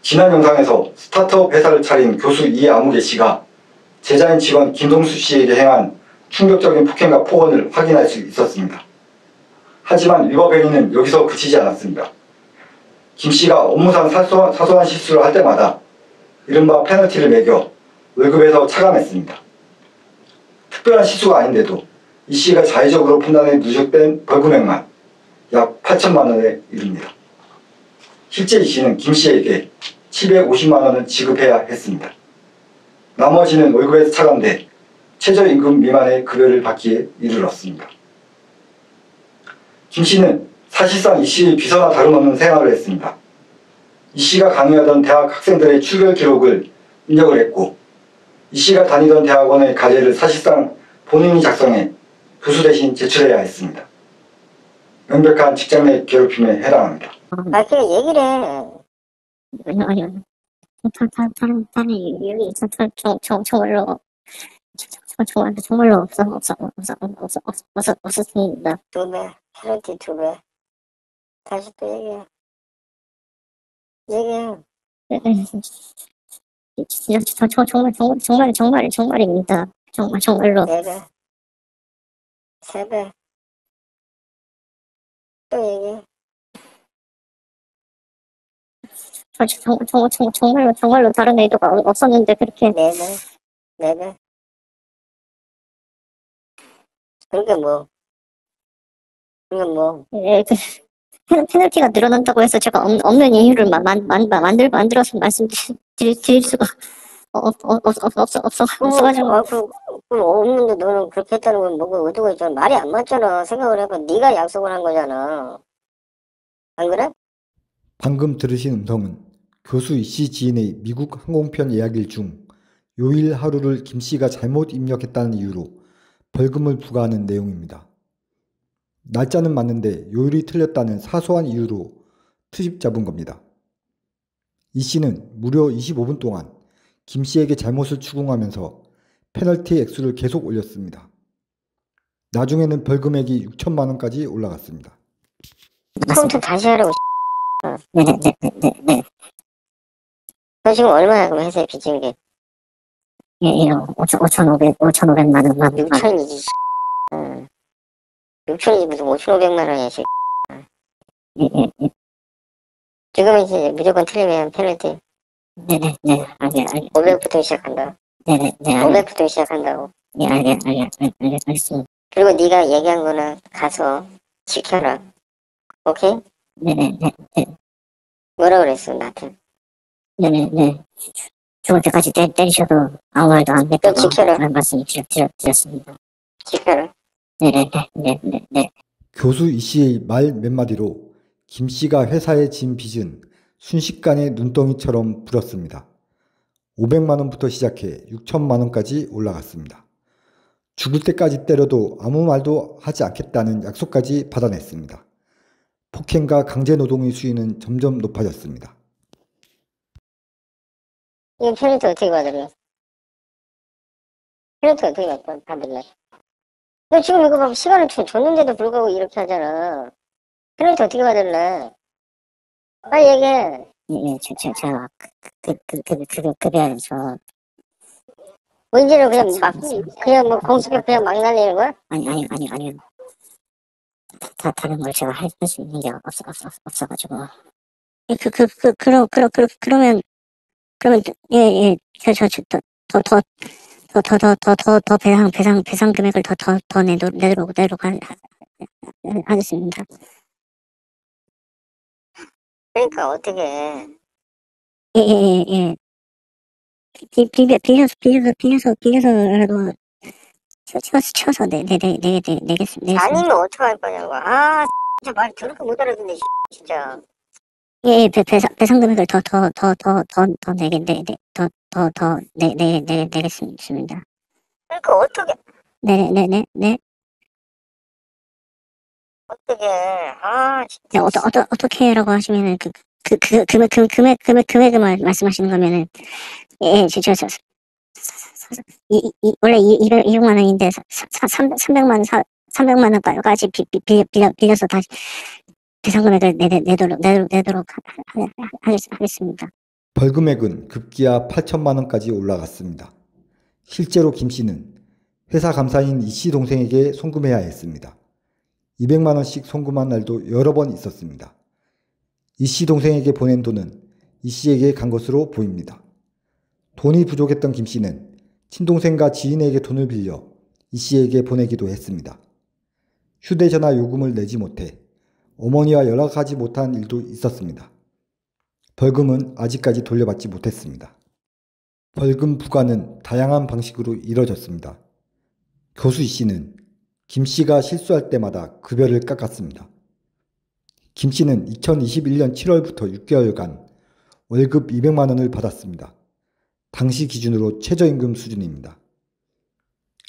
지난 영상에서 스타트업 회사를 차린 교수 이아무개 씨가 제자인 직원 김동수 씨에게 행한 충격적인 폭행과 폭언을 확인할 수 있었습니다. 하지만 리버베리는 여기서 그치지 않았습니다. 김 씨가 업무상 사소한 실수를 할 때마다 이른바 페널티를 매겨 월급에서 차감했습니다. 특별한 실수가 아닌데도 이 씨가 자의적으로 판단해 누적된 벌금액만 약 8천만 원에 이릅니다. 실제 이 씨는 김 씨에게 750만 원을 지급해야 했습니다. 나머지는 월급에서 차감돼 최저임금 미만의 급여를 받기에 이르렀습니다. 김 씨는 사실상 이 씨의 비서나 다름없는 생활을 했습니다. 이 씨가 강의하던 대학 학생들의 출결 기록을 입력을 했고, 이 씨가 다니던 대학원의 과제를 사실상 본인이 작성해 교수 대신 제출해야 했습니다. 명백한 직장 내 괴롭힘에 해당합니다. 그 얘기를 해. 아니요. 다른 이유가 정말로 없었습니다. 2배, 페널티 2배. 다시 또 얘기해. 정말입니다. 정말로. 4배, 3배. 또 얘기해. 정말로 다른 의도가 없었는데 그렇게. 4배. 그러니까 뭐. 예, 페널티가 늘어난다고 해서 제가 없는 이유를 만들어서 말씀드릴 수가 없어가지고. 그럼 없는데 너는 그렇게 했다는 건 뭐가 의도가 있잖아. 말이 안 맞잖아. 생각을 해봐. 네가 약속을 한 거잖아. 안 그래? 방금 들으신 음성은 교수 이 씨 지인의 미국 항공편 예약일 중 요일 하루를 김 씨가 잘못 입력했다는 이유로 벌금을 부과하는 내용입니다. 날짜는 맞는데 요일이 틀렸다는 사소한 이유로 트집 잡은 겁니다. 이 씨는 무려 25분 동안 김 씨에게 잘못을 추궁하면서 페널티 액수를 계속 올렸습니다. 나중에는 벌금액이 6천만 원까지 올라갔습니다. 처음부터 다시 하라고. 네. 너 지금 얼마야 그럼 회사에 빚진 게? 5,500만 원. 6천이지. 6천이지 무슨 5,500만 원이야. 지금은 이제 무조건 틀리면 페널티. 네네. 500부터 시작한다. 네네. 500부터 시작한다고. 네, 알겠습니다. 그리고 네가 얘기한 거는 가서 지켜라. 오케이? 네네. 뭐라 그랬어 나한테? 네네. 죽을 때까지 때리셔도 아무 말도 안 했다고 지켜라. 그런 말씀 드렸습니다. 지켜라. 네네. 교수 이 씨의 말 몇 마디로 김 씨가 회사에 진 빚은 순식간에 눈덩이처럼 불었습니다. 500만 원부터 시작해 6천만 원까지 올라갔습니다. 죽을 때까지 때려도 아무 말도 하지 않겠다는 약속까지 받아냈습니다. 폭행과 강제노동의 수위는 점점 높아졌습니다. 이거 페널티 어떻게 받을래? 페널티 어떻게 받을래? 너 지금 이거 봐, 시간을 줬는데도 불구하고 이렇게 하잖아. 페널티 어떻게 받을래? 빨리 얘기해. 제가 급여에서 뭐 이제는 그냥 뭐 공수표 그냥 막 날리는 거야? 아니요. 다른 걸 제가 할 수 있는 게 없어가지고. 그러면 더 배상 금액을 더 내도록 하겠습니다. 그러니까 어떻게 해? 예. 빌려서라도 쳐서 내겠습니다. 아니면 어떡할 거냐고. 진짜 말 더럽게 못 알아듣네, 진짜. 예, 배상 금액을 더 내겠습니다. 그러니까 어떻게? 네. 어떻게? 진짜. 어떻게라고 하시면은 금액을 말씀하시는 거면은 예, 원래 200만 원인데 300만 원까지 빌려서 다시 배상 금액을 내도록 하겠습니다. 벌금액은 급기야 8천만 원까지 올라갔습니다. 실제로 김 씨는 회사 감사인 이 씨 동생에게 송금해야 했습니다. 200만 원씩 송금한 날도 여러 번 있었습니다. 이 씨 동생에게 보낸 돈은 이 씨에게 간 것으로 보입니다. 돈이 부족했던 김 씨는 친동생과 지인에게 돈을 빌려 이 씨에게 보내기도 했습니다. 휴대전화 요금을 내지 못해 어머니와 연락하지 못한 일도 있었습니다. 벌금은 아직까지 돌려받지 못했습니다. 벌금 부과는 다양한 방식으로 이뤄졌습니다. 교수 이 씨는 김 씨가 실수할 때마다 급여를 깎았습니다. 김 씨는 2021년 7월부터 6개월간 월급 200만 원을 받았습니다. 당시 기준으로 최저임금 수준입니다.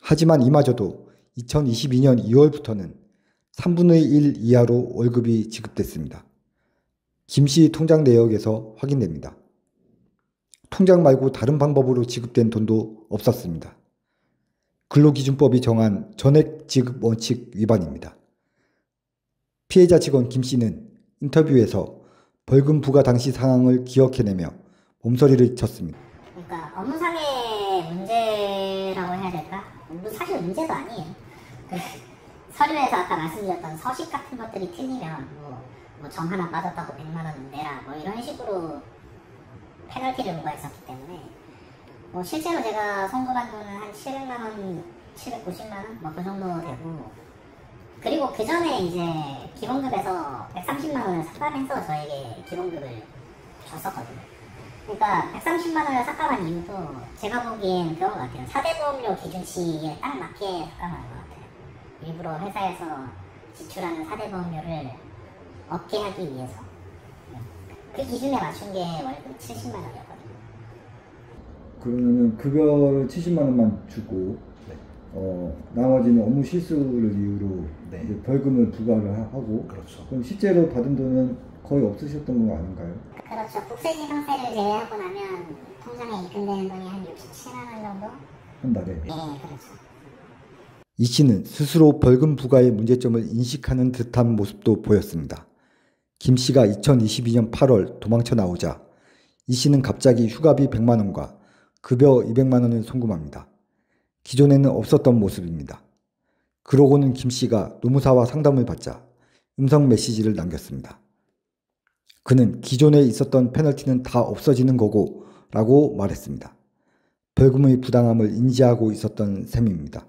하지만 이마저도 2022년 2월부터는 3분의 1 이하로 월급이 지급됐습니다. 김 씨 통장 내역에서 확인됩니다. 통장 말고 다른 방법으로 지급된 돈도 없었습니다. 근로기준법이 정한 전액 지급 원칙 위반입니다. 피해자 직원 김 씨는 인터뷰에서 벌금 부과 당시 상황을 기억해내며 몸서리를 쳤습니다. 그러니까 업무상의 문제라고 해야 될까? 사실 문제도 아니에요. 서류에서 아까 말씀드렸던 서식 같은 것들이 틀리면 정 하나 빠졌다고 100만 원 내라 이런 식으로 페널티를 부과했었기 때문에 실제로 제가 송금한 돈은 한 700만 원, 790만 원 그 정도 되고, 그리고 그 전에 이제 기본급에서 130만 원을 삭감해서 저에게 기본급을 줬었거든요. 그러니까 130만 원을 삭감한 이유도 제가 보기엔 그런 것 같아요. 4대 보험료 기준치에 딱 맞게 삭감한 것 같아요. 일부러 회사에서 지출하는 4대 보험료를 없게 하기 위해서 그 기준에 맞춘 게 월급 70만 원이었거든요. 그러면 급여를 70만 원만 주고 나머지는 업무 실수를 이유로 이제 벌금을 부과를 하고, 그렇죠. 그럼 실제로 받은 돈은 거의 없으셨던 거 아닌가요? 그렇죠. 국세지방세를 제외하고 나면 통장에 입금되는 돈이 한 67만 원 정도? 한 달에? 네, 그렇죠. 이 씨는 스스로 벌금 부과의 문제점을 인식하는 듯한 모습도 보였습니다. 김 씨가 2022년 8월 도망쳐 나오자 이 씨는 갑자기 휴가비 100만 원과 급여 200만 원을 송금합니다. 기존에는 없었던 모습입니다. 그러고는 김 씨가 노무사와 상담을 받자 음성 메시지를 남겼습니다. 그는 기존에 있었던 페널티는 다 없어지는 거고 라고 말했습니다. 벌금의 부당함을 인지하고 있었던 셈입니다.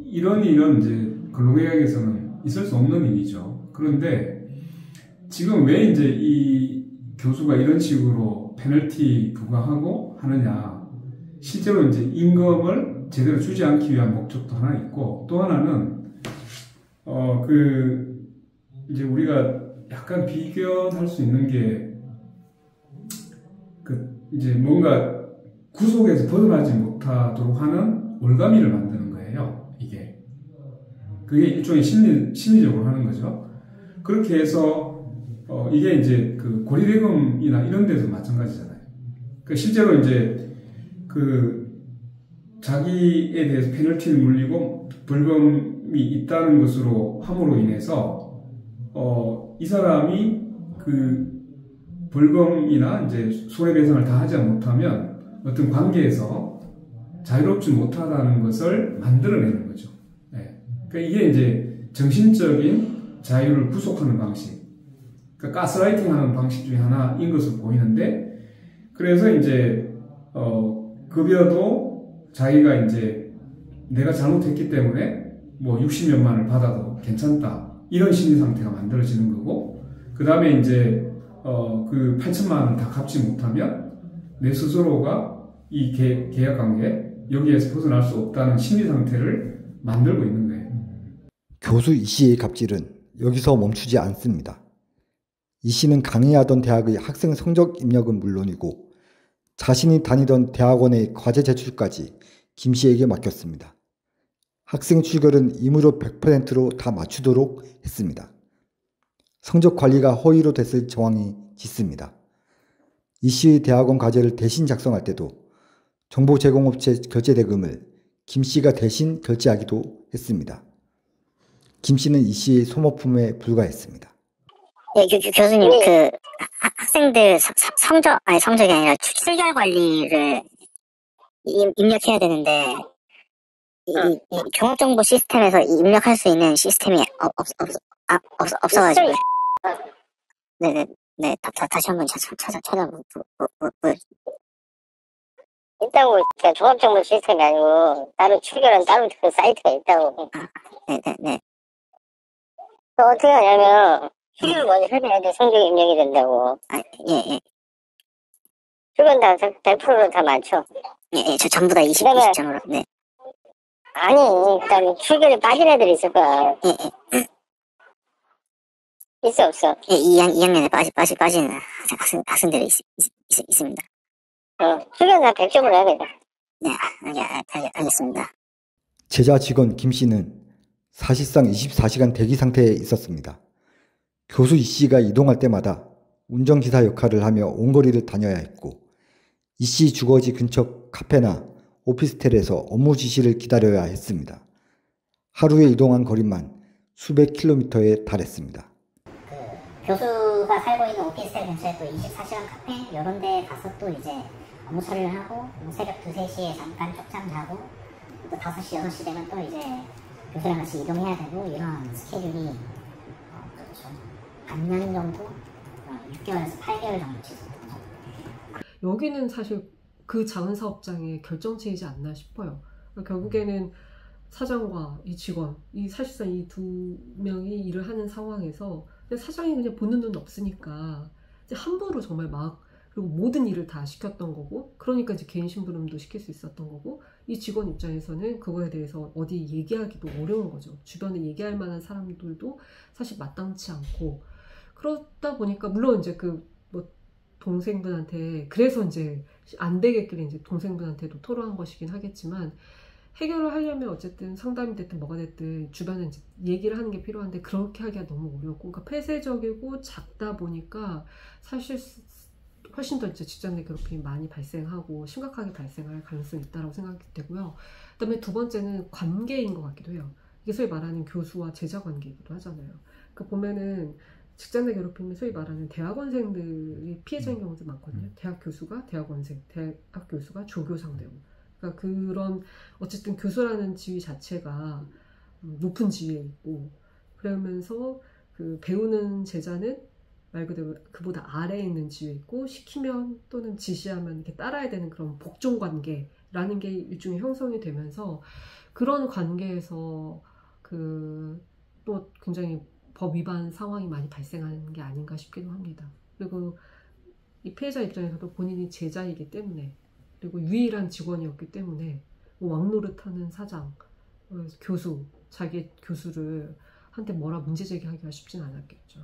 이런 일은 이제 근로계약에서는 있을 수 없는 일이죠. 그런데 지금 왜 이제 이 교수가 이런 식으로 페널티 부과하고 하느냐. 실제로 이제 임금을 제대로 주지 않기 위한 목적도 하나 있고, 또 하나는, 이제 우리가 약간 비교할 수 있는 게, 이제 뭔가 구속에서 벗어나지 못하도록 하는 올가미를 만드는 거예요, 이게. 그게 일종의 심리적으로 하는 거죠. 그렇게 해서, 이게 이제 그 고리대금이나 이런 데서 마찬가지잖아요. 실제로 이제 자기에 대해서 페널티를 물리고 벌금이 있다는 것으로 함으로 인해서, 이 사람이 벌금이나 이제 손해배상을 다 하지 못하면 어떤 관계에서 자유롭지 못하다는 것을 만들어내는 거죠. 네. 그러니까 이게 이제 정신적인 자유를 구속하는 방식, 그러니까 가스라이팅 하는 방식 중에 하나인 것으로 보이는데, 그래서 이제, 급여도 자기가 이제 내가 잘못했기 때문에 60몇만 원을 받아도 괜찮다. 이런 심리 상태가 만들어지는 거고, 그 다음에 이제, 8천만 원을 다 갚지 못하면 내 스스로가 이 계약 관계, 여기에서 벗어날 수 없다는 심리 상태를 만들고 있는 거예요. 교수 이 씨의 갑질은 여기서 멈추지 않습니다. 이 씨는 강의하던 대학의 학생 성적 입력은 물론이고 자신이 다니던 대학원의 과제 제출까지 김 씨에게 맡겼습니다. 학생 출결은 임의로 100%로 다 맞추도록 했습니다. 성적 관리가 허위로 됐을 정황이 짙습니다. 이 씨의 대학원 과제를 대신 작성할 때도 정보 제공업체 결제 대금을 김 씨가 대신 결제하기도 했습니다. 김 씨는 이 씨의 소모품에 불과했습니다. 예, 교수님, 그 학생들 성적이 아니라 출결 관리를 입력해야 되는데 이 종합정보 시스템에서 입력할 수 있는 시스템이 없어가지고. 네네, 다시 한번 찾아보고. 있다고. 그러니까 종합정보 시스템이 아니고 따로 출결은 따로 그 사이트가 있다고. 네네네. 또 어떻게 하냐면 출결을 먼저 설명해야 돼. 성적이 입력이 된다고. 예. 출결은 다 100%로 다 맞죠. 예, 저 전부 다 20점으로. 네. 아니, 일단 출결이 빠진 애들이 있을 거야. 예. 있어 없어? 예, 2학년에 빠지는 학생들이 있습니다. 출결은 다 100점으로 해야겠다. 네, 알겠습니다. 제자 직원 김 씨는 사실상 24시간 대기 상태에 있었습니다. 교수 이 씨가 이동할 때마다 운전기사 역할을 하며 온거리를 다녀야 했고, 이 씨 주거지 근처 카페나 오피스텔에서 업무 지시를 기다려야 했습니다. 하루에 이동한 거리만 수백 킬로미터에 달했습니다. 교수가 살고 있는 오피스텔 근처에 또 24시간 카페 이런 데 가서 또 이제 업무 처리를 하고, 새벽 2, 3시에 잠깐 쪽잠 자고, 또 5시, 6시 되면 또 이제 교수랑 같이 이동해야 되고, 이런 스케줄이 그렇죠. 반년 정도? 6개월에서 8개월 정도 지속됐죠. 여기는 사실 그 자원 사업장의 결정체이지 않나 싶어요. 결국에는 사장과 이 직원, 사실상 이 두 명이 일을 하는 상황에서 사장이 그냥 보는 눈 없으니까 이제 함부로 정말 그리고 모든 일을 다 시켰던 거고, 그러니까 이제 개인 심부름도 시킬 수 있었던 거고, 이 직원 입장에서는 그거에 대해서 어디 얘기하기도 어려운 거죠. 주변에 얘기할 만한 사람들도 사실 마땅치 않고, 그러다 보니까 물론 이제 동생분한테, 그래서 이제 안 되겠길래 이제 동생분한테도 토로한 것이긴 하겠지만, 해결을 하려면 어쨌든 상담이 됐든 뭐가 됐든 주변에 이제 얘기를 하는 게 필요한데, 그렇게 하기가 너무 어렵고, 그러니까 폐쇄적이고 작다 보니까 사실 훨씬 더 이제 직장 내 괴롭힘이 많이 발생하고 심각하게 발생할 가능성이 있다고 생각이 되고요. 그다음에 두 번째는 관계인 것 같기도 해요. 이게 소위 말하는 교수와 제자 관계이기도 하잖아요. 그러니까 보면은 직장 내 괴롭힘은 소위 말하는 대학원생들이 피해자인 경우도 많거든요. 대학 교수가 대학원생, 대학 교수가 조교 상대고. 그러니까 그런 어쨌든 교수라는 지위 자체가 높은 지위에 있고, 그러면서 그 배우는 제자는 말 그대로 그보다 아래에 있는 지위에 있고, 시키면 또는 지시하면 이렇게 따라야 되는 그런 복종 관계라는 게 일종의 형성이 되면서, 그런 관계에서 또 굉장히 법 위반 상황이 많이 발생하는 게 아닌가 싶기도 합니다. 그리고 이 피해자 입장에서도 본인이 제자이기 때문에, 그리고 유일한 직원이었기 때문에 왕노릇하는 사장, 교수, 자기 교수를 한테 뭐라 문제 제기하기가 쉽진 않았겠죠.